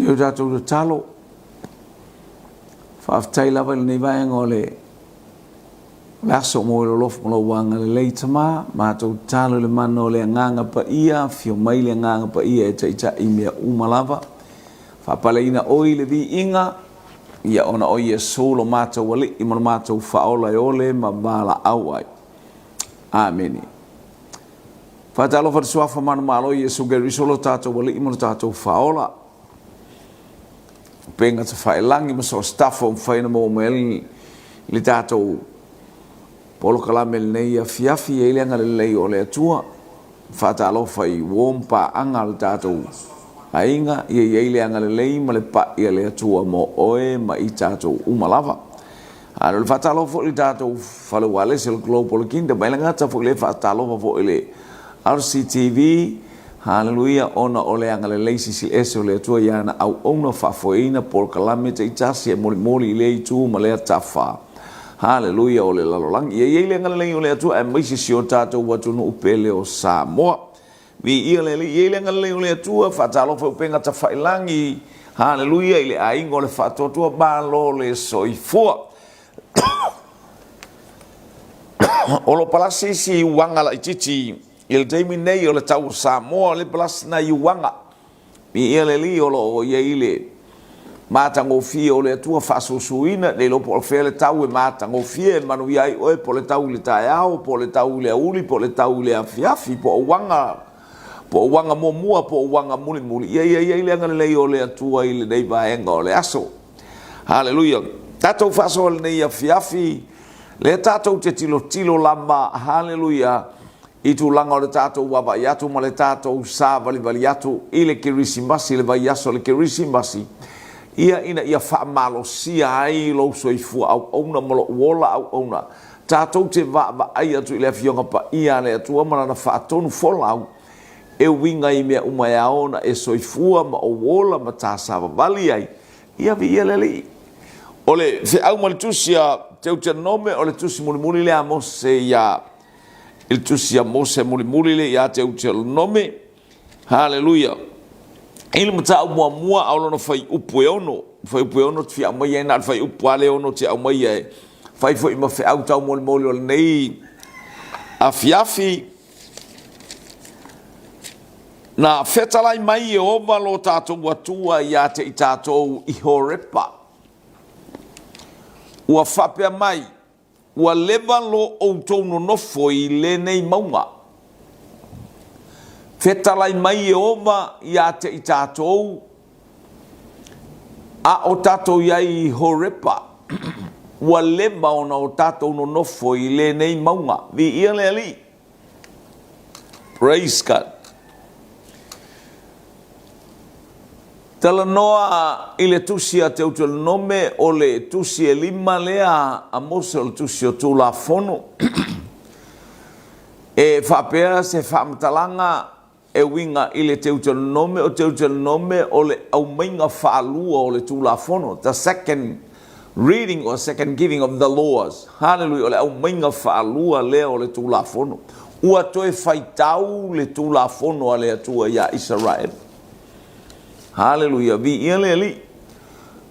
te o tātou talo whaafitai lava le nei vaenga o le laso mo le lof mo lo wanga le leitama mātou talo le mana o le nganga pa ia fio mai le nganga pa ia e taita i mea umalava whapaleina oi le vi inga ia ona o Yesu lo mātou wali i mo mātou whaola e ole ma bala au ai. Amen. Whatalo whatiswafa manu malo Yesu geriso lo tātou wali i mo tātou whaola. Penga te whaelangi ma so stafo mwhaina mo meli le tātou polo kalame le nei afiafi e leanga le lei o le atua. Whatalo whai wompa anga le tātou ainga ia leanga le lei ma le pa ia le atua mo oe ma i tātou umalava. Ano le whatalo fo le tātou whalewale se le global kingdom. Mai langata fo le whatalo fo le RCTV. Hallelujah, ona ole anga le leisi si ese o le atua iana au ona whafoeina por kalame te itasi e moli le itu ma le atafa. Hallelujah, ole lalolangi. Ia le anga le lei o le atua e maisi si o tātou watunu upele o Samoa. Vi ia le le anga le lei o le atua whatalo fa upenga ta whailangi. Hallelujah, ile aingo le whatotua balo le soifua. Olo palasi si wanga la ititi. Il teimi nei o le tau Samoa le plus na iwanga. Mi ia le li o lo o ia ile. Mātango fia o le atua whasusuina. Le lo po le le tau e mātango fia. Manu iai oe po le tau le taeao. Po le tau le auli. Po le tau le afiafi. Po o wanga. Po o wanga mua. Po o wanga muli. Ia ile anga le o le atua ile nei vaenga o le aso. Hallelujah. Tatou whaso le nei afiafi. Le tatou te tilo lama. Hallelujah. I tu langa o le tātou waba i atu ma le tātou sā vali atu i le kirisimasi, le vai aso le kirisimasi. Ia ina ia whaamalo sia ai lo soifua au auna malo uola au auna. Tātou te wa ai atu i le fionga pa ia le atu amana na whaatonu fola au. E winga i mea umai aona e soifua ma o uola ma tā sā vali ai. Ia vi ia le li. O le au ma le tusia teu te nome o le tusi muli le amose ia il tusia mose muli le ia te utel nome. Hallelujah. Il mata mua au no fai upu e ono te fia mai na fai upu ale ono te au mai e fai foi ma fe au tau moli o nei afiafi na fetalai mai e ova lo tātou atua ia te i tātou i horepa ua whapea mai ua lewa lo o tono nofo i le nei maunga. Fetalai mai e ova ia te i tātou a o tātou iai horepa ua lewa ona o tātou no nofo i le nei maunga. Vi ia le ali. Praise God. Tala noa i le tusi a te utu nome o le tusi e lima lea a mose o le tusi o tū la fono. E whapea se whaamatalanga e winga i le te utu nome o te utu nome o le au mainga whaalua o le tū la fono. The second reading or second giving of the laws. Hallelujah. O le au mainga whaalua lea o le tū la fono. Ua toe whaitau le tū la fono a le atua ia Israel. Hallelujah. Vi ia le li.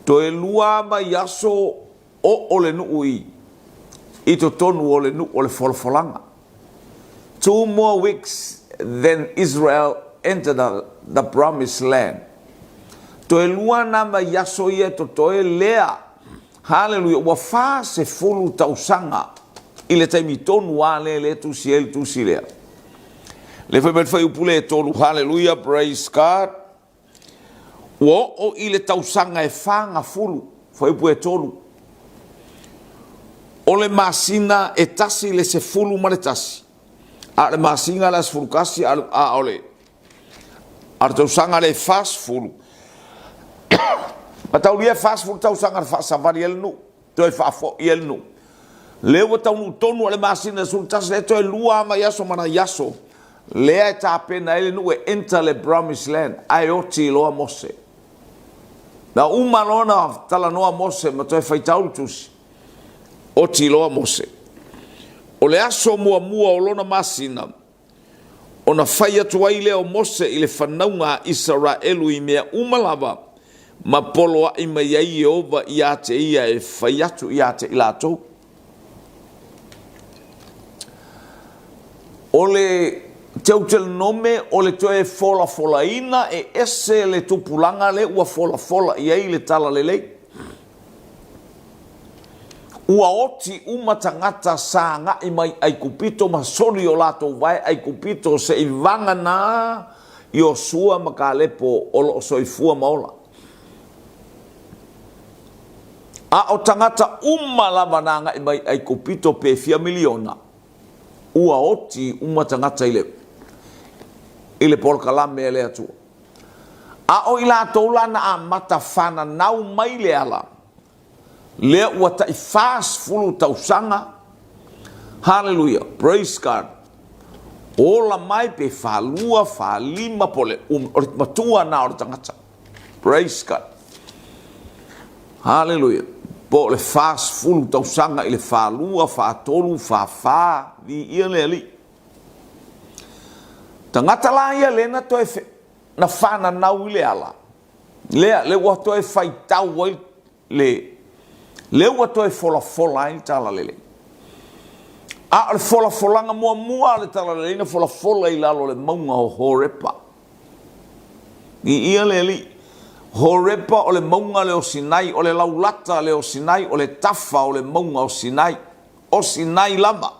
To e lua mai aso o le nui. I to tonu o le o le folfolanga. 2 more weeks then Israel entered the promised land. To e lua na mai aso ia to e lea. Hallelujah. Wa fa se fulu tausanga. I le taimi tonu a le tusi lea. Le fai upule tonu. Hallelujah. Praise God. O i le tausanga e whanga fulu, whai pue tolu. O le masina e tasi le se fulu ma le tasi. A le masina le se fulu kasi a ole. A le tausanga le fas fulu. Ma tau lia fas fulu tausanga le fasa vari el nu. Toi fafo i el nu. Leo tau nu tonu a le masina le fulu tasi le toi lua ma yaso mana yaso. Lea e ta pena ele nu e enter le promised land. Ai oti loa mose. Na umalona tala noa mose ma toi whaitau tusi. O ti loa mose. O le aso mua o lona masina. O na whai atu ai leo mose i le whanaunga Israelu i mea umalava. ma polo ai mai ai ova ia te ia e whai atu ia te ilatou. Ole teu tel nome, ole toe fola fola ina e ese le tupulanga le ua fola fola ia i le tala le lei. Ua oti umatangata sa ngai mai ai kupito ma sori o lato vai ai kupito se i vanga na i o sua makalepo o lo soifua maola. A o tangata lava na ngai mai ai kupito pe 4 miliona. Ua oti umatangata ile polkalame ele atua. A o ila toulana a matafana nau mai le ala. Lea ua tai fast fulu tausanga. Hallelujah. Praise God. Ola mai pe falua fa lima pole o matua na o tangata. Praise God. Hallelujah. Po le fast fulu tausanga ile falua fa tolu fa vi ia le ali. Tangata la ia lena toe na fana nau ile ala. Lea le ua toe fai tau le ua toe fola i tala lele. A le folanga mua le tala lele na fola i lalo le maunga o Horepa. I ia le li. Horepa o le maunga le o Sinai, o le laulata le o Sinai, o le tafa o le maunga o Sinai. O Sinai lama.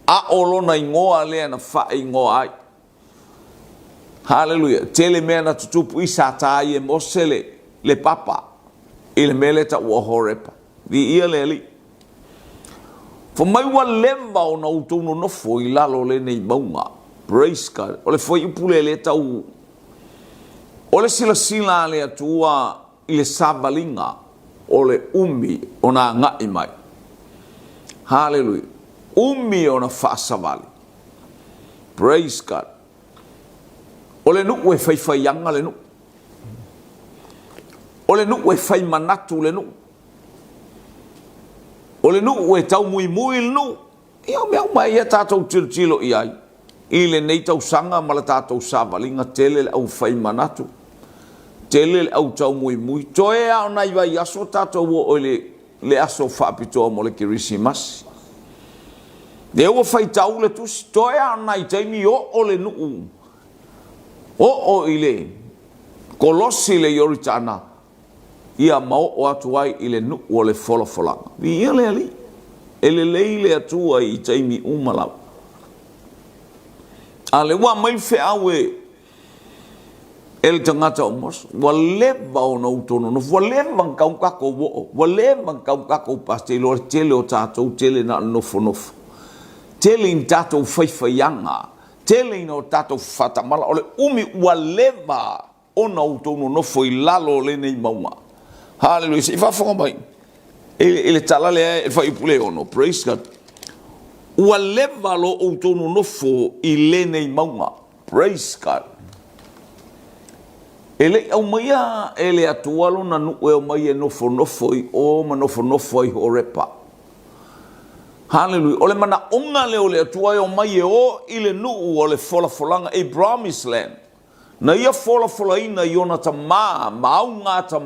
A o lona ingoa lea na wha ingoa ai. Hallelujah. Tele mea na tutupu isa tai e mosele le papa. Ile mele ta ua Horepa. Vi ia le li. Fo mai ua leva o na utono nofo i lalo le nei maunga. Praise God. O le foi upule le tau. O le sila le atua i le sabalinga. O le umi o na ngai mai. Hallelujah. Umi o na whaasavali. Praise God. O le nuk we whaiwhaianga le nuk. O le nuk we whaimanatu le nuk. O le nuk we tau mui le nuk. Ia mea mai ia tātou tilo i ai. I le nei tau sanga ma le tātou sāwalinga tele le au whaimanatu. Tele le au tau mui. Toe au nai vai aso tātou o le aso whaapitoa mo le kirisimasi. Le ua whai tau le tusi. Toe au nai taimi o le nuk. O i le kolosi le yoritana. Ia mau o atu ai i le nuk o le folanga. Vi ia le ali. Ele leile atua i taimi umalau. A le wa mai fe awe el tangata o mos. Wa leva o na utono. No wa leva nkau kako wo. Wa leva nkau kako paste lo tele o tatou tele na nofo. Tele in tatou whaiwhaianga. Tele in o tatou whatamala. O le umi wa leva o na utono nofo i lalo le nei mauma. Hallelujah. Se whafonga mai. Ele tala le e whai pule ono. Praise God. Ua leva lo o tono nofo i le nei maunga. Praise God. Ele au maia ele atualo na nue o maia nofo i o ma nofo i Horepa. Hallelujah. Ole mana onga le o le atua o maia o i le nuu o le folanga e promised land. Na ia fola ina i ona ta maunga ta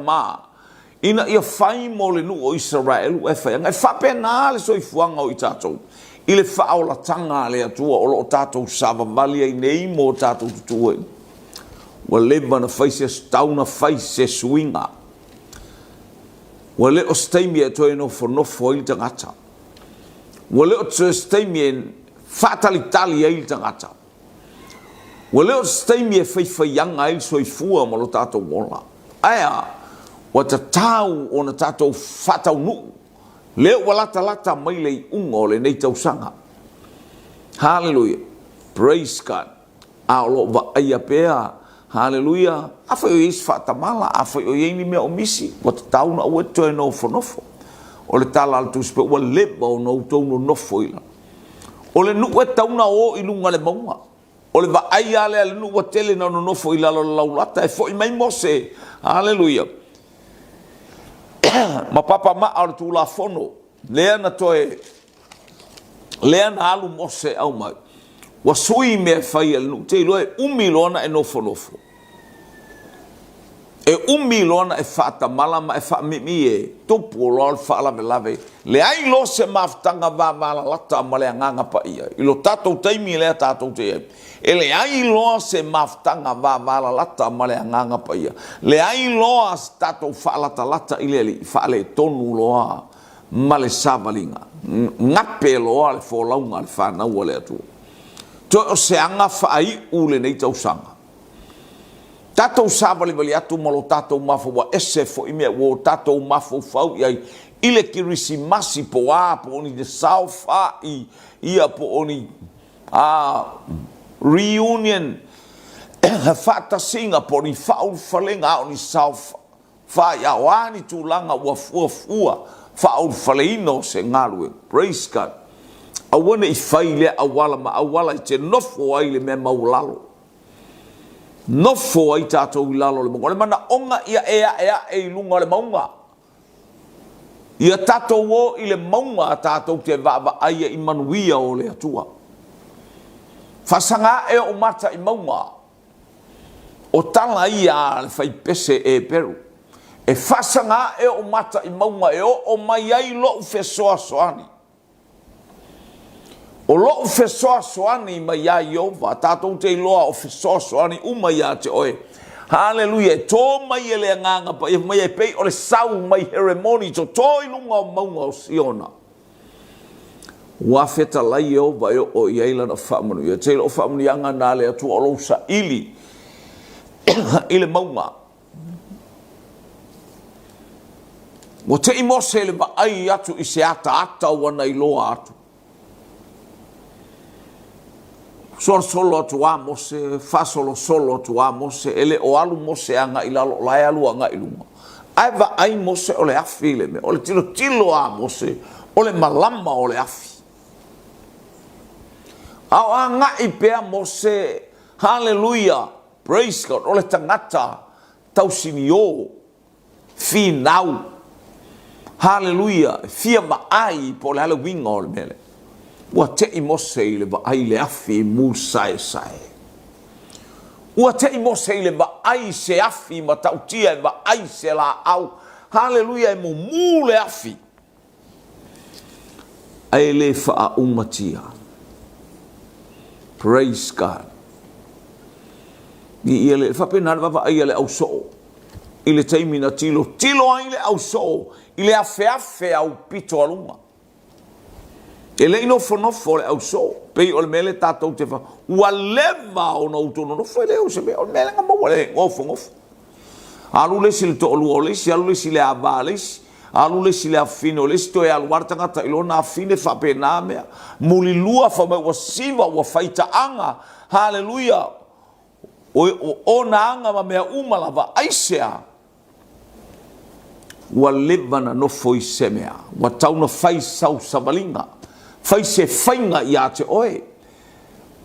ina ia whai mo le nuu o Israel e whai. Ngai whapena le soifuanga o i tātou. I le whaola tanga le atua o lo tātou savavali ai nei mo tātou tutua. Wa leva na whai se stauna whai se suinga. Wa le o steimi e toi nofo i tangata. Wa le o steimi e whatalitali ai tangata. Wa le o steimi e whaiwhaianga ai soifua mo lo tātou mola. Aia, wa ta tau o na tātou whatau nuu. Leo walata mai lei ungo le nei tau sanga. Hallelujah. Praise God. Aolo wa aia pea. Hallelujah. Afa o is fatamala. Afa o yeini mea o misi. Wata tau na ue toe nofo. O le tala altu spe ua leba o nou tau no nofo ila. O le nu ue tau na o ilunga le maunga. O le wa aia le ale nu ua tele na no nofo ila lo laulata. E fo i mai mose. Hallelujah. Ma papa ma au tu la fono lea na toe lea na alu mose au mai wa sui me fai al nu te loe umilona e nofo e umi lona e fata malama e fa mimi e topu lo fa lave le ai lo se maftanga va vala lata male nganga pa ia I lo tato taimi le tato te e le ai lo se maftanga va vala lata male nganga pa ia le ai lo as tato fa lata ile fa le tonu lo male savalinga ngape lo al fo launga al fa na wale tu to se anga fa ai ule nei tau sanga tatou savali vali atu malo tatou mafo wa ese fo ime wo tatou mafo fau ia ile kirisi masi po a po oni de saufa ia po oni reunion fata singa po ni fau falenga oni saufa fa ya wani tulanga wa fua fau faleno se ngalwe praise God awana I faile awala te nofo ai le me maulalo no fo ai tatou I lalo le monga le mana onga ia e lunga le maunga ia tatou o I le maunga tatou te vava ai I manuia o le atua fasanga e o mata I maunga o tala ia le fai pese e peru e fasanga e o mata I maunga e o mai ai lo fesoa soani o lo fesoa soani mai ia Iova tatou te loa o fesoa soani uma ia te oe haleluia to mai ele nganga pa mai e pei o le sau mai ceremony to toi lunga o maunga o Siona wa feta lai Iova o iaila na famanu ia te lo famanu yanga na le atu o lo sa ili ile maunga mo te imose le ba ai atu I se ata wana I loa atu solo atu a mose fasolo solo atu a mose ele o alu mose anga ilalo lai alu anga ilunga aiva ai mose ole afi le me ole tilo a mose ole malama ole afi au anga ipea mose hallelujah praise God ole tangata tausinio fi nau hallelujah fia mai po le Halloween ole mele ua te I mose I le vaai le afi mu sae. Ua te I mose I le vaai se afi ma tautia e vaai se la au. Hallelujah e mu le afi. Ai le faa umatia. Praise God. Ni ia le whapena vaai le au soo. I le taimina tilo ai le au soo. I le afe au pito alunga. Ele ino fonofo le au so pe o mele tatou te fa ua leva o no tono no foi le o se be o mele nga mo le ngof alu le sil to lu o le si alu le sil ava le alu le sil afino le sto e alu wartanga ta ilona afine fa pena me muli lua fa me o siva o faita anga hallelujah o na anga ma me uma lava aisea ua leva na no foi semea ua tau no fai sau savalinga fai se fainga ia te oe.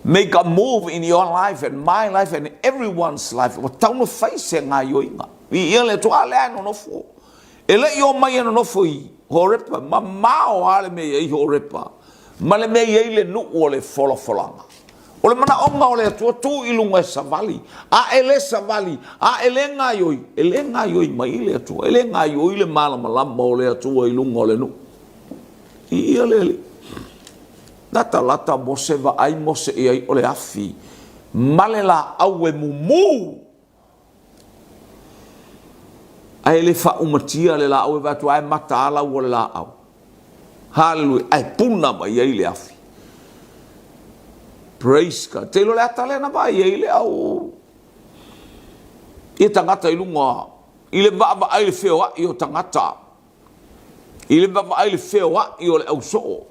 Make a move in your life and my life and everyone's life. Wa tau no fai se ngā yoinga. I ia le toa le ano nofo. E le i o mai ano nofo I horepa. Ma mao ale me I horepa. Ma le me I le nu o le folanga. O le mana onga o le atua tu ilunga e savali. A ele savali. A ele ngā yoi. Ele ngā yoi mai I le atua. Ele ngā yoi le malama lama o le atua ilunga o le nu. I ia le. Nata lata mose va ai mose I ai ole afi male la aue mumu ai le fa umatia le la aue vatu ai mata ala o le la au hallelujah ai puna mai ai le afi praise God te lo le atale na vai ai le au I tangata ilunga I le va ai le feo I o tangata I le va ai le feo I o le au soo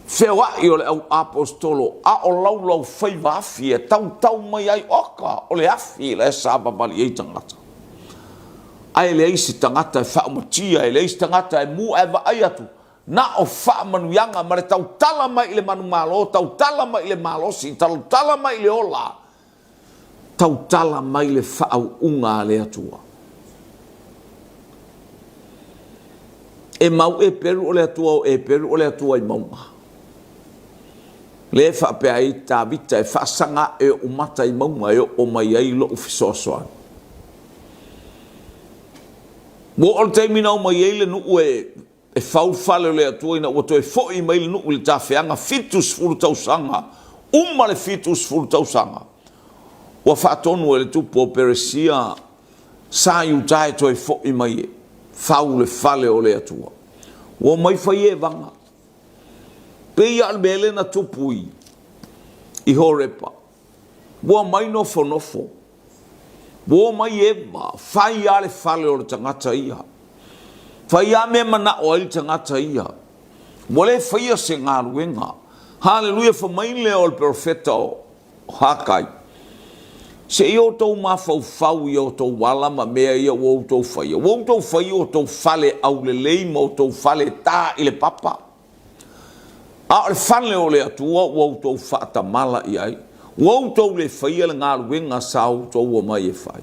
Fewa I o le au apostolo a o lau fai wafi e tau mai ai oka o le afi le saba bali e tangata. Ai le eisi tangata e wha umatia e le eisi tangata e mu e wa ai atu. Na o wha manuianga ma le tau tala mai I le manu malo, tau tala mai I le malosi, tau tala mai I le ola. Tau tala mai le wha au unga le atua. E mau e peru o le atua o e peru o le atua I maunga. Le fa pe ai ta vita e fa sanga e o mata I maunga e o mai ai lo ufisosoa. Wo o te mina o mai ele nu e fau fale le atua ina o to e fo i mai le nu le tawhianga fitus furu tausanga. Le fitus furu tausanga. Wa whaatonu e le tupu o Peresia sa iu tae to e fo i mai e. Fau le fale o le atua. Wa mai fai e vanga. Pe ia albele na tupui. I horepa. Wa mai nofo nofo. Wa mai eba. Fai ale fale o le tangata ia. Fai a me mana o le tangata ia. Wale fai a se ngā ruenga. Hallelujah, fa mai le o le profeta o Hakai. Se i o tau mafau fau i o tau wala ma mea ia o tau fai. O tau fai o tau fale au le leima o tau fale tā i le papa. A le fale o le atua o tau whaata mala i ai. O tau le fai le ngā ruenga sa o tau o mai e fai.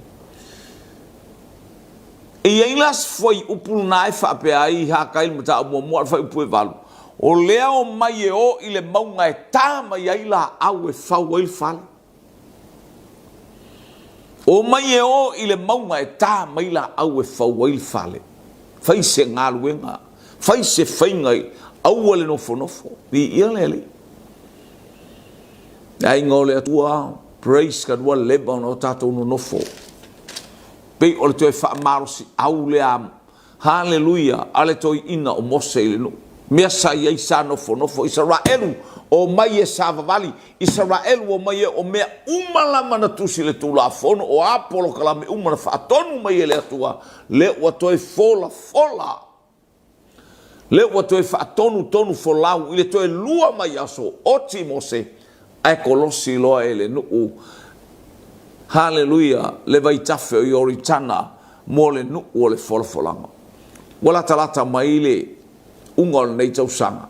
E iailas foi upul nai whape ai Hakai mata o mua fai upu e valu. O lea o mai e o i le maunga e tā mai ai la au e fau e fale. O mai e o i le maunga e tā mai la au e fau e fale. Fai se ngā luenga. Fai se whainga i au ale nofo nofo. Pi ia le ali. Ai ngō le atua. Praise ka dua leba o tātou no nofo. Pei o le toi wha marosi au le am. Hallelujah. Ale toi ina o mose i le no. Mea sa iai sa nofo nofo Israelu o mai e sa vavali Israelu o mai e o mea umalama na tusi le tula fono o apolo kalame umana whaatonu mai e le atua le ua toi fola le ua toi whaatonu tonu folau i le toi lua mai aso oti mose ai kolosi loa e le nuu hallelujah le vai tafe o yoritana mo le nuu o le fola folanga wala talata mai le ungol nei tau sanga.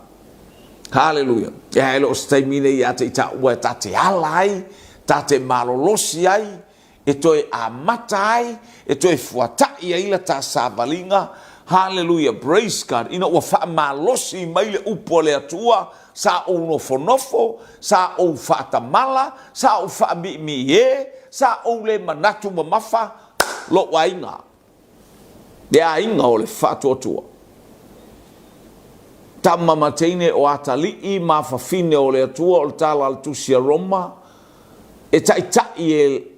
Hallelujah. E lo stai mine ia te ita ua tate alai, tate malolosi ai, e toi amata ai, e toi fuatai ai la ta savalinga. Hallelujah. Praise God. Ina ua wha malosi mai le upo le atua, sa o nofo, sa o whaata mala, sa o wha mi e, sa o le manatu mamafa, lo wa inga. Dea inga o le whaatua tua. Tama mateine o atali ma fafine o le atua o le tala al tusia Roma e tai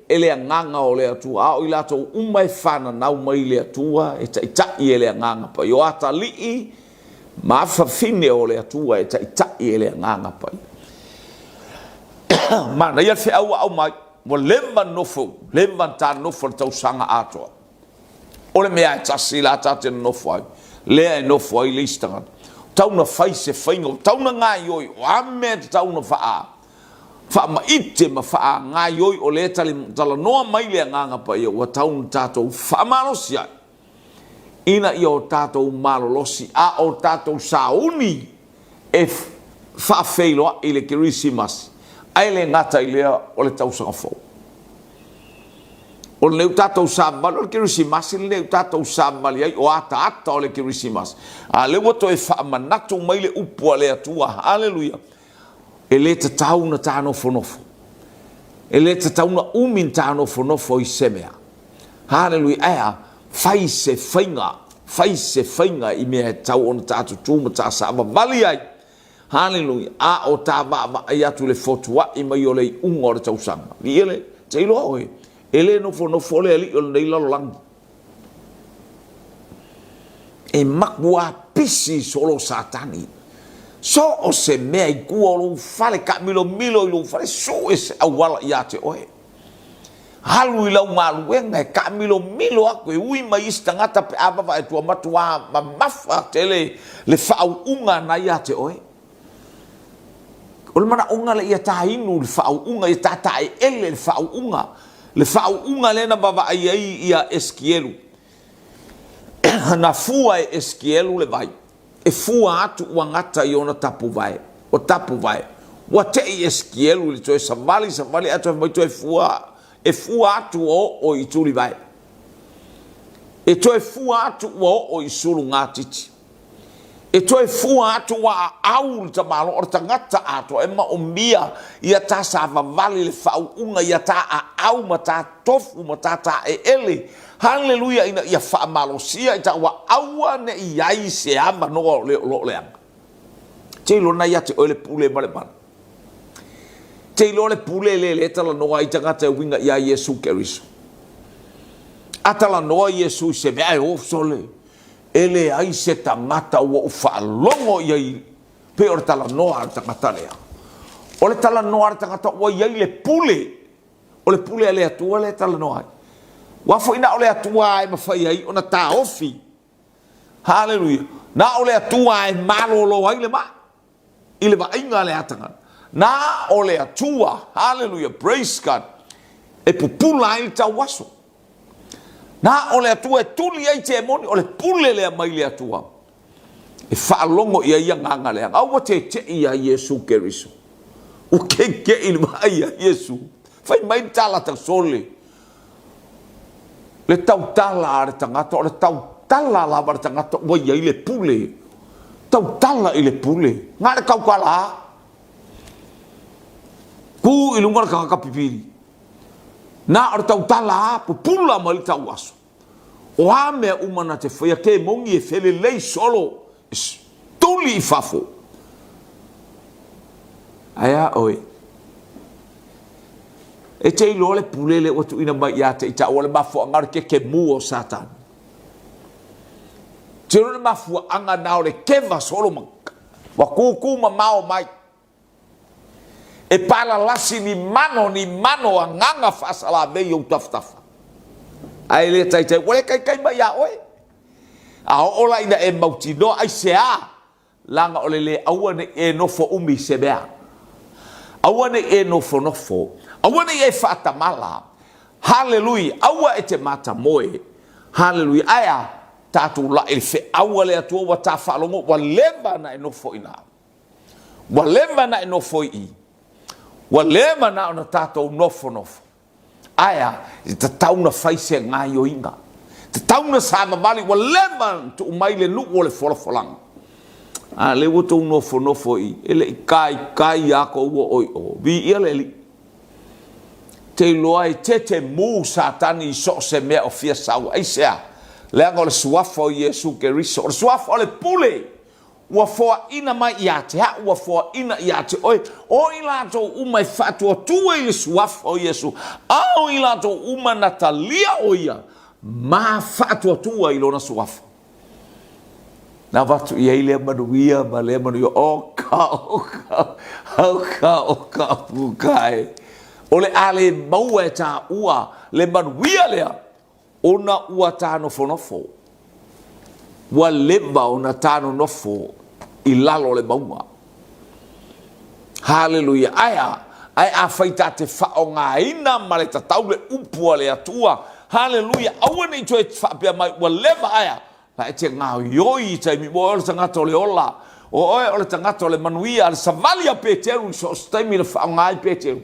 ele nganga o le atua a o ilato umai fana nau mai le atua e tai ele nganga pa o atali ma fafine o le atua e tai ele nganga pa mana ia fe au mai mo lemba ta nofo tau sanga atoa o le mea tasila tate nofo ai le nofo ai listanga tauna fai se whaingo, tauna ngai oi, o ame tauna wha ma ite ma wha ngai oi o le tala noa mai lea nganga pa ia, wa tauna tātou wha malosi ai. Ina ia o tātou malolosi, a o tātou sauni e wha wheiloa i le kirisimas, ai le ngata i lea o le tausanga fau. O leu tātou sāmali, o le kirisimas, le leu tātou sāmali ai, o ata o le kirisimas. A leu ato e whaamanatu mai le upua le atua, hallelujah. E le te tauna tā nofo. E le te tauna umin tā nofo i semea. Hallelujah, ea, fai se whainga i mea he tau ona tātou tūma tā sāma vali ai. Hallelujah, a o tā vaa ai atu le fotua i mai o le unga o le tausanga. Ni ele, te ilo au he. Ele nofo le ali o nei lalo langi. E makua pisi solo satani. So o se mea i kua o lu fale ka milo i lu fale so e se awala i ate oe. Halu i lau maluenga e ka milo aku e ui mai istangata pe abava e tua matua ma mafa tele le whaau unga na i ate oe. O le mana unga le ia tahinu le whaau unga i tata e ele le whaau unga. Le whau unga lena baba ai ia eskielu. Na fua e eskielu le vai. E fua atu ua ngata i ona tapu vai. O tapu vai. Wa te i eskielu li toe savali atu e mai toe fua. E fua atu o i tuli vai. E toe fua atu o i sulu ngā titi. e toe fua atu wa au ta malo o tangata atu e ma o mia ia ta sa vavali le fauunga ia ta au ma ta tofu ma ta e ele haleluia ina ia fa malo sia ta wa aua ne iai se ama no le anga te lo na ia te ole pule male man te lo le pule le tala no ai tangata winga ia Yesu Keriso atala no Yesu se me ai o sole ele ai se tangata ua ufa longo iai pe o tala noa tangata lea o le tala noa tangata ua iai le pule o le pule le atua le tala noa wa fo ina o le atua ai mawhai ai ona ta ofi haleluia na o le atua ai malolo ai le ma i le vainga le atanga na o le atua haleluia praise God e pupula ai tau waso na o le atua e tuli ai te moni o le pule le mai le atua e whaalongo ia ia nganga le au te ia Yesu Keriso o ke il mai ia Yesu fai mai tala ta sole le tau tala ar tangata o le tau tala la bar tangata o ia le pule tau tala i le pule nga le kau kala ku ilunga ka pipiri na ar tau tala pula mal tau aso o ame umana te foi ke mongi e fele lei solo tuli fafo aya oi e te lo le pulele o tu ina mai ya te ita o le mafo ngar ke mu o satan te le mafo anga na o le keva solo wa ku mau mai e pala lasi ni mano a nganga fasala be yo taftafa ai le tai wale kai mai ya oi a ola ina e mauti no ai sea langa ole le awane e no fo umi sebea awane e no fo awane e fata mala haleluia awa e te mata moe haleluia aya tatu la il fe awale atu wa ta falongo wa lemba na e no fo ina wa lemba na e no fo i wa lema na ona tatou nofo aya te tauna faise ngai o inga te tauna sa mali wa lema tu mai le nu o le folofolang a le woto nofo i ele kai ako o vi ele te loai te mu satani so se me o fia sau ai sea le ngol suafo Yesu Keriso suafo le pule wa foa ina mai ia te ha wa foa ina ia te oi o ila to umai fatu o tu e suaf o Yesu au ila to uma natalia o ia ma fatu o tu e lona suaf na vatu ia ile manuia ma le manu o ka pukai o le ale maua ta ua le manuia lea ona ua tano fonofo wa leba ona tano nofo i lalo le maua haleluia aya ai a faita te whaonga ina ma le tatau le upua le atua haleluia aua nei tue whapea mai wa leba aya la e te ngau ioi tai mi mo le tangata o le ola o le tangata o le manuia le savali a peteru so staimi le whaonga i peteru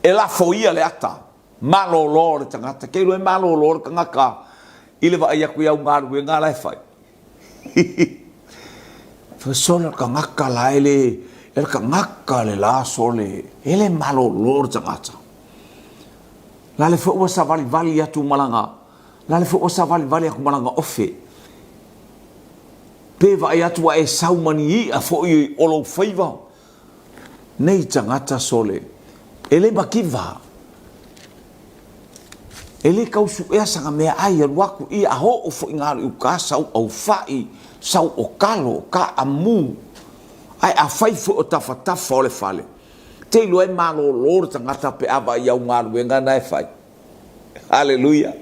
e la foia le ata malo lo le tangata kei loe malo lo le kangaka ile va ia ku ia ngaru e ngala fai fa sona ka ngaka la ele ka ngaka le la sole ele malo lor tangata la le fo sa vali atu malanga la le fo sa vali aku malanga ofe pe va ia tu e saumani a fo i olo faiva nei tangata sole ele bakiva ele kausu e sanga mea ai waku i aho o fo ingaru u ka sau au fai sau o kalo ka amu ai a fai fo o tafatafa o le fale te ilo e malo lor tangata pe ava i au ngaru e ngana e fai haleluia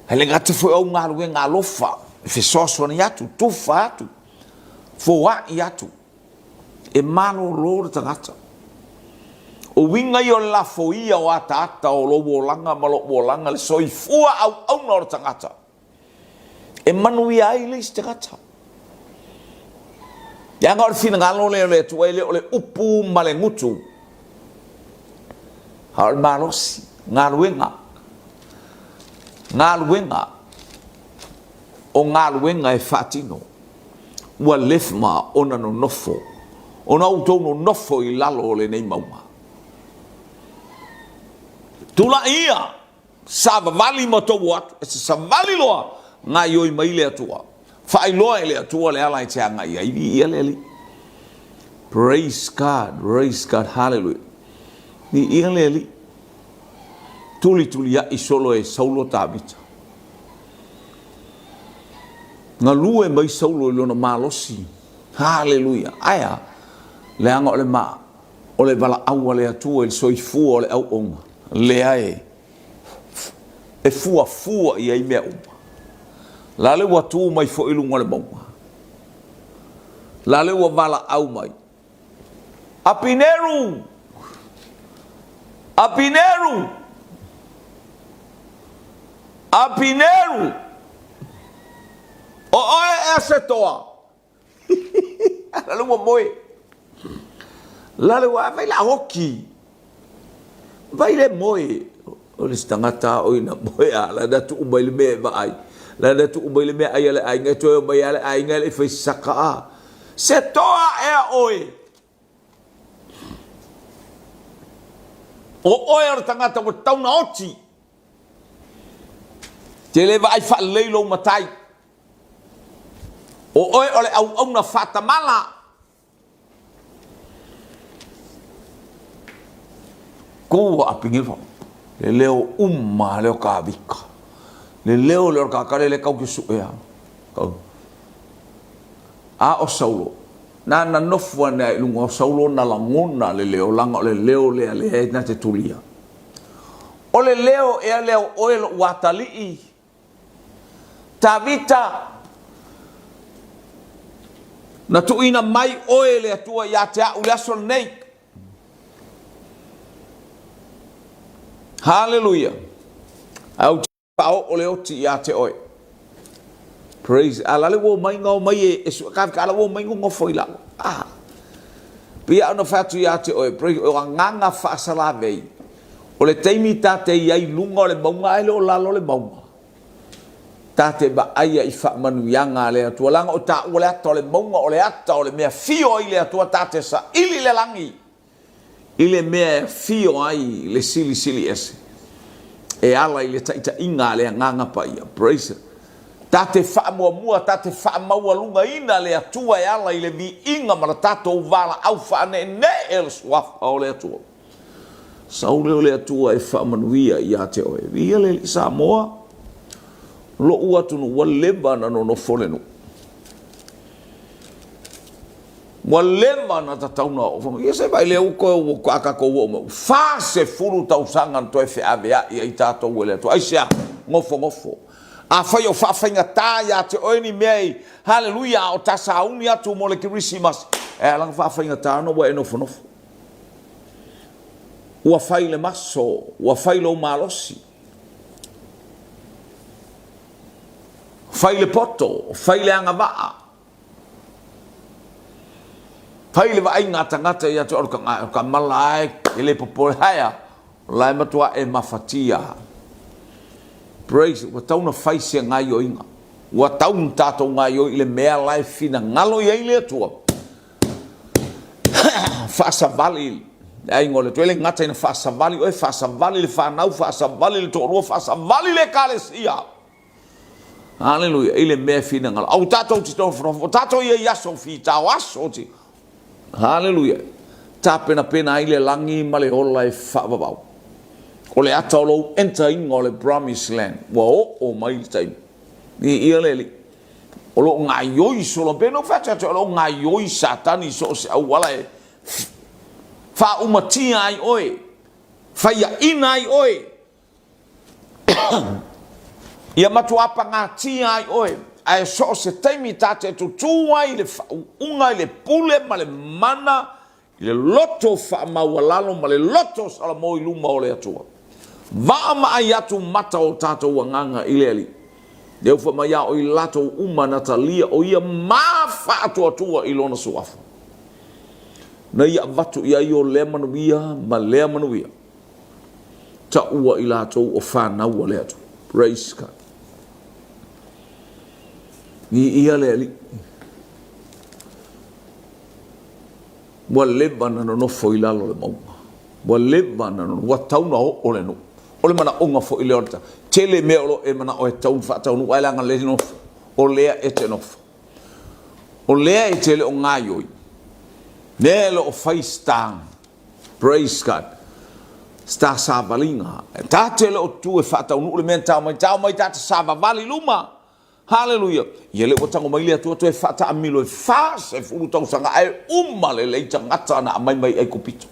hele ngata fo au ngaru e ngalofa fe soso ni atu tufa atu fo wa i atu e malo lor tangata o winga yo la foia o ata o lo bolanga malo bolanga le soifua au no tangata e manuia ai le tangata ya ngor fina ngalo le tuele o le upu male ngutu har malos ngaluenga o ngā luenga e whaatino. Ua lefma ona no nofo. Ona utou no nofo I lalo o le nei maunga. Tula ia, sa vavali ma tau atu, sa vavali loa, ngā ioi mai le atua. Whai loa le atua le ala I te anga ia, iwi ia le ali. Praise God, hallelujah. Ni ia le ali. Tuli ya I solo e saulo tāmita. Ngā lue mai saulo I lona malosi. Hallelujah. Aya, le anga o le maa, o le vala aua le atua, il soifua o le au onga. Lea e fua I ai mea uma. La le watu mai fo ilunga le maunga. La le wa vala au mai. Apineru! O oe e se toa. La le wa moe. La le wa vai la hoki. Vai le moe. O le stangata o ina moe a. La datu umai le mea vai. La datu umai le mea ai ale ai. Ngai toi umai ale ai. Ngai le fai saka a. Se toa e a oe. O oe o tangata wa tauna oti. Te le vai fa leilo matai. O oe o le au na fata mala. Kua apingifo. Le leo leo ka vika. Le leo ka kare le kau ki suea. A o saulo. Na nofua na ilunga o saulo na langona le leo langa o le leo le na te tulia. O le leo e leo oe lo watali. Tavita. Na tuina mai oe le atua ia te au le aso nei. Hallelujah. Au te pao o le oti ia te oe. Praise. Alale wo mai ngau mai e suaka ka ala wo mai ngo foi la. Ah. Pia ona fatu ia te oe. Praise o nganga fa sala vei. O le teimi tate ia lunga o le maunga ele o lalo le maunga. Tate ba aia I fa manu yanga le atua langa o ta o le ata o le maunga o le ata o le mea fio I le atua tate sa ili le langi. Ile mea fio ai le sili ese. E ala I le taita inga le nganga pa ia. Praise it. Tate fa mua tate fa maua lunga ina le atua e ala I le vi inga mara tato vala au fa ne el swaf o le atua. Saule o le atua e fa manuia ia te oe. Via le sa moa. Lo ua tunu waleba na no folenu. Waleba na tatauna o fonga. Ia se vai le uko o kaka ko o fa se fulu tau sanga to e avea I tato wele to. Ai sia ngofo. A fai o fa fainga ta ya te oini mei. Hallelujah o tasa uni atu mo le Christmas. E lang fa fainga ta no wa enofo. Ua fai le maso, ua fai lo malosi. Fai le poto, fai le angavaa. Fai le vai ngata ia te o ka malai, ele popole haya, lai matua e mafatia. Praise, wa tauna fai se ngai o inga. Wa taun tato ngai o ile mea lai fina ngalo ia ile atua. Fasa vali, ai ngole tuele ngata ina fasa vali, oe fasa vali le whanau, fasa vali le torua, fasa vali le kalesia. Hallelujah. Ile mea fina ngala. Au tatou ti tau whanau. Tatou ia yaso fi tau aso ti. Hallelujah. Ta pena ile langi male ola e whaababau. O le ata o lou enter inga o le promised land. Wa o mai taim. Ni ia leli. O lo ngā ioi solo. Peno whata o lo ngā ioi satani so se au wala e. Wha umatia ai oe. Whaia ina ai oe. Ia matuapa ngā tia ai oe, ai so se taimi tate tu tuai le unga le pule ma le mana, le loto wha mawalalo ma le loto salamo I luma o le atua. Vaa ma ai atu mata o tato wanganga I le ali. Deu wha mai o I lato uma natalia o ia maa wha atua I lona suafu. Na ia vatu ia I o lea manuia ma lea manuia. Ta ua I lato o whanau o le atu. Praise God. Ni ia le ali. Wa leva na no fo i lalo le maunga. Wa leva na no wa tauna o le no. O le mana onga fo i le orta. Tele me o e mana o e taun fa taunu ai langa le no. O lea e te no. O lea e tele o ngaioi. Nelo o faistang. Praise God. Sta sa valinga. Ta tele o tu e fa taunu le men tau mai ta sa vali luma. Hallelujah. Ia le o tango mai le tu e fa ta amilo e fa se fulu tau sanga ai le tangata na mai ai kupito.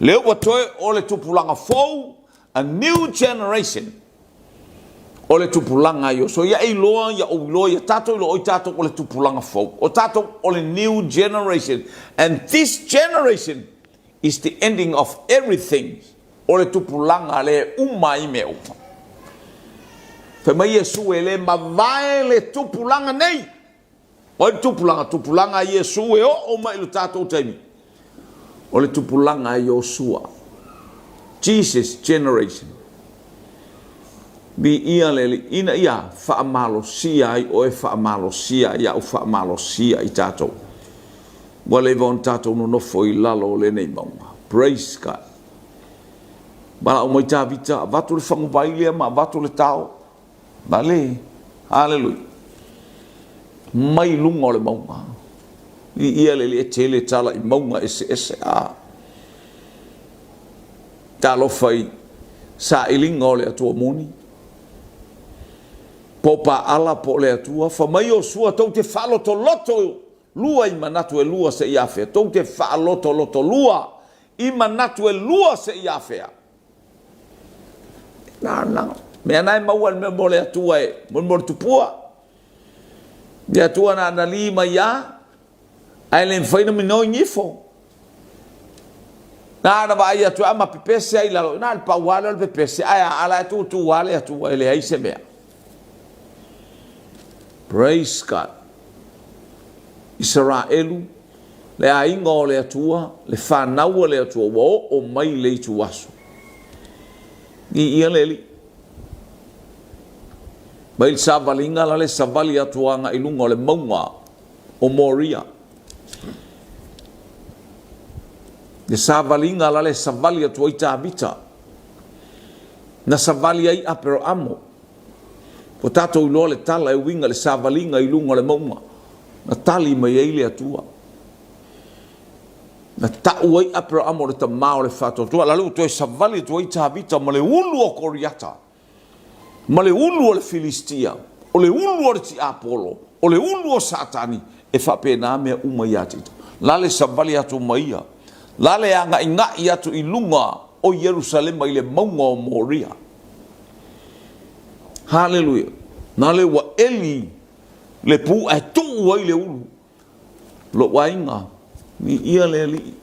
Le o toe o le tupulanga fou a new generation. O le tupulanga yo so ia iloa ia o iloa ia tato ilo o tato o le tupulanga fou. O tato o le new generation, and this generation is the ending of everything. O le tupulanga le umai me uma. Fe mai Yesu ele mavae le tupulanga nei. O le tupulanga Yesu e o mai lo tato taimi. O le tupulanga Yosua. Jesus generation. Bi ia leli ina ia fa amalo sia ai o e fa amalo sia ia o fa amalo sia i tato. Wale von tato no foi lalo le nei maunga. Praise God. Bala o mai vita vatu le fangu baile ma vatu le tao. Bale. Hallelujah. Mai lunga le maunga. I ia leli e tele tala i maunga ese a. Talo fai sa ilinga o le atua moni. Popa ala po le atua fa mai o sua tau te falo to loto lua i manatu e lua se iafea. Tau te falo to loto lua i manatu e lua se iafea. Na. Me anai mauan me mo le atua e mo tupua. Le atua na lima ia ai le mfaina mino ngifo. Na vai atua ma pipese ai lalo na pa wala le pipese ai ala tu wale atua ele ai se mea. Praise God. Israelu le ainga o le atua le whanau le atua o mai le tu aso. I ia leli. Mai savalinga la le savali atua nga ilunga o le maunga o Moria. Le savalinga la le savali atua i Tabita. Na savali ai apero amo. Po tato ilo le tala e winga le savalinga i lunga le maunga. Na tali mai ei le atua. Na tau ai apero amo le ta mao le fato. Tua la lu to e savali tua i Tabita ma le ulu o Koriata. Ma le ulu o le Filistia. O le ulu o le ti Apolo. O le ulu o Satani. E whapena mea umai atita. La le savali atu maia. La le anga inga i atu i lunga o Yerusalema i le maunga o Moria. Hallelujah. Na le wa eli le pu ai tu ai le ulu. Lo wainga ni ia le li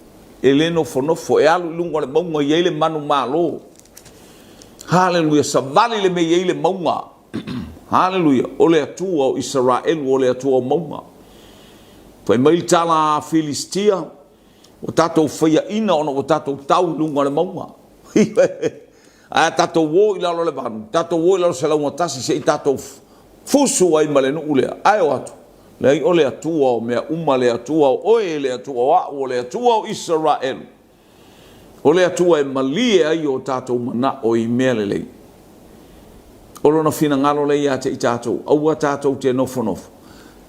ele no fonofo e alu lunga le maunga i ele manu malo. Hallelujah. Savali le me i ele maunga. Hallelujah. Ole atua o Israel ole atua o maunga. Fai mai tala Filistia o tatou whaia ina ona o tatou tau lunga le maunga. A tatou wo i lalo le vanu, tatou wo i lalo se launga tasi se i tatou fusu ai male nu ulea, ai o atu. Le ai o le atua o mea uma le atua o oe le atua o le atua o Israel. O le atua e malie ai o tatou mana o i mea le lei. O lona fina ngalo lei a te i tatou, aua tatou te nofo nofo.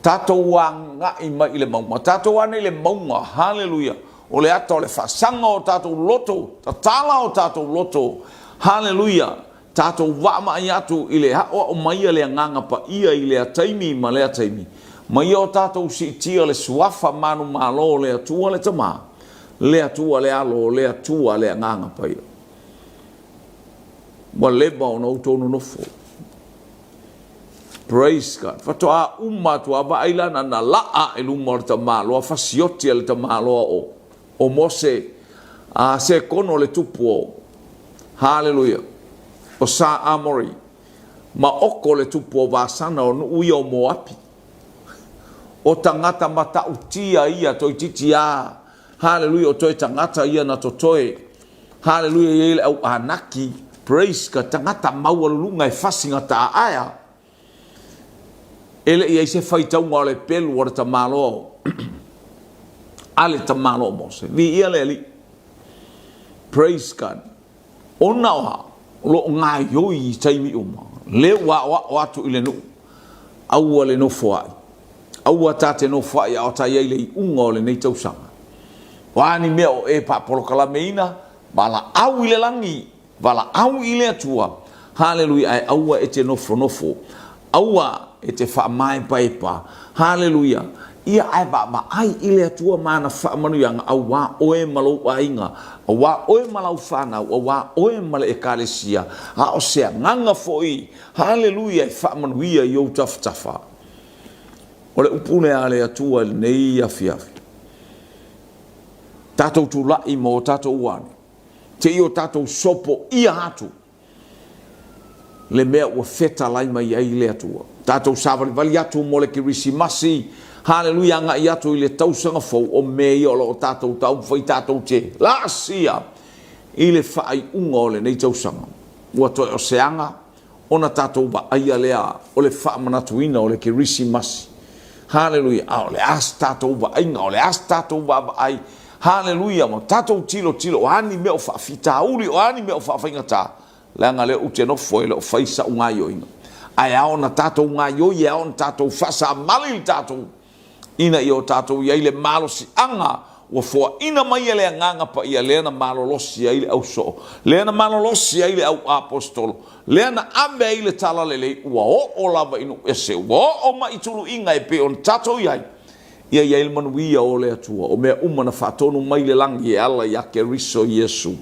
Tatou wa nga i mai le maunga, tatou ane le maunga, hallelujah. O le ata o le whasanga o tatou loto, ta tala o tatou loto, hallelujah. Tatou wama i atu i le hao o maia le nganga pa ia i le ataimi ma le ataimi. Maia o tatou si tia le suafa manu malo le atua le tama, le atua le alo, le atua le nganga pa ia. Wa leba o nou tonu nofo. Praise God. Fatoa umma tua ba ailana na laa e lumor tama, loa fasioti le tama loa o Mose a se kono le tupu o. Hallelujah. O sa amori. Ma oko le tupu o vasana o ui o Moapi. O tangata mata utia ia toi titi a. Hallelujah. O toi tangata ia na totoe. Hallelujah. Yele au anaki. Praise ka tangata maua lulunga e fasinga ta aya. ele ia se faitau ole pelu ora tamalo ale tamalo mose vi ia le praise God ona lo ngai yo i taimi uma le wa tu ile no au le no foi au tate no foi o ta ile unga le nei tau sanga wani me o e pa polokala meina bala au ile langi bala au ile atua hallelujah ai au e te nofo aua e te wha mai paipa. Hallelujah. Ia ai ba ai ile atua mana wha manuianga au wā oe malau ainga. Au wā oe malau whanau. Au wā oe mala e kālesia. Ha o sea nganga foi. Hallelujah. E wha manuia i au taftafa. O le upune ale atua nei afiafi. Tātou tu lai mo tātou uani. Te i o tātou sopo ia hatu. Le mea ua feta lai mai ai le atua. Tātou sāwari vali atu mo le kirisi masi. Hallelujah nga i atu i le tausanga fau o mea o lo tātou tau whai tātou te. La sia i le whaai unga o le nei tausanga. Ua toi o seanga ona tātou ba aia lea o le wha manatuina o le kirisi masi. Hallelujah. O le as tātou ba ainga o le as tātou ba ai. Hallelujah. Mo tātou tilo. O ani mea o wha fita uri o ani mea o wha whaingata. Langa le ute no foi le faisa unga yo ina ai ao na tato unga yo ye ao na tato fasa mali tato ina yo tato ye le malo si anga o fo ina mai le nganga pa ia le na malo losi ai le au so le na malo losi ai le au apostolo le na ambe ai le tala le o lava inu ese o ma itulu inga e pe on tato ye ia le manuia o le atua o me umana fatonu mai le langi ala ya ke riso Yesu.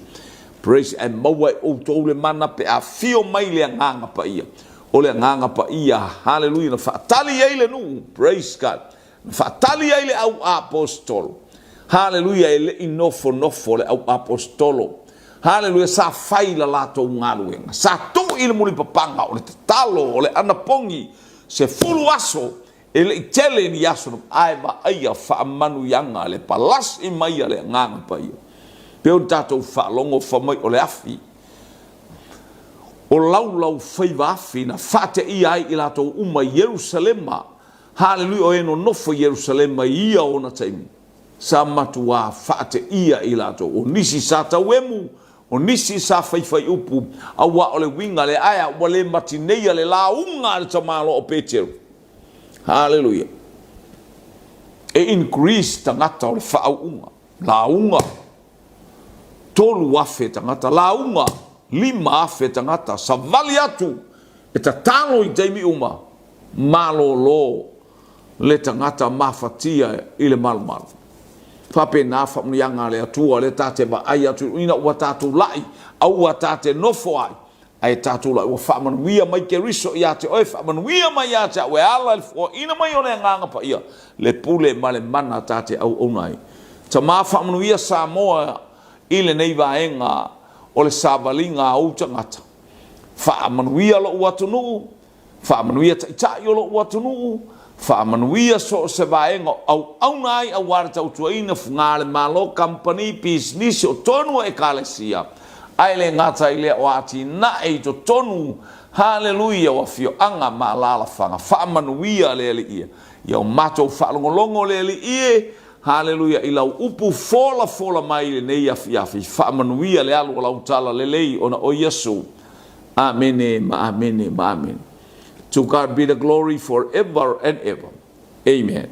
Praise and maua o tole mana pe a fio mai le nganga pa ia. O le nganga pa ia. Hallelujah. Na fatali ai le nu. Praise God. Na fatali ai le au apostolo. Hallelujah. Ele inofo le au apostolo. Hallelujah. Sa faila lato ngaluenga. Sa tu ile muli papanga. O le talo. O le anapongi. Se fulu aso. Ele itele ni aso. Ai ba aia fa manu yanga. Le palas i mai le nganga pa ia. Peo tātou whaalongo whamai o le afi. O lau whaiva afi na whate ia ai i lātou uma Yerusalema. Hallelujah o eno nofo Yerusalema ia o na taimu. Sa matua whate ia i lātou. O nisi sa tauemu. O nisi sa whaiwhai upu. A wa o le winga le aya. Wa le matineia le la unga le tamalo o Peteru. Hallelujah. E increase tangata o le whaau unga. La unga. Tolu afe tangata launga, 5 afe tangata, sa vali atu, e ta talo i teimi uma, malo lo, le tangata mafatia i le malu. Fape na whamnianga le atua, le tate ba ai atu, ina ua tatu lai, au ua tate nofo ai tatu lai, ua whamanuia mai ke riso i ate, oi whamanuia mai ate, ue ala ina mai o le nganga pa ia, le pule ma le mana tate au onai. Ta ma whamanuia Samoa, ile nei vaenga o le savalinga au tangata. Whaamanuia lo uatunu, whaamanuia taitai o lo uatunu, whaamanuia so se vaenga au nai au warta utuaina fungale malo company business o tonu e kalesia. Aile ngata ile o ati na e to tonu, hallelujah wa fio anga malala fanga. Whaamanuia le ia. Ia mato whaalongolongo le ie, hallelujah ilau upu fola mai le nei afiafi whaamanuia le alu lau tala le lei ona o Yesu. Amen. To God be the glory forever and ever. Amen.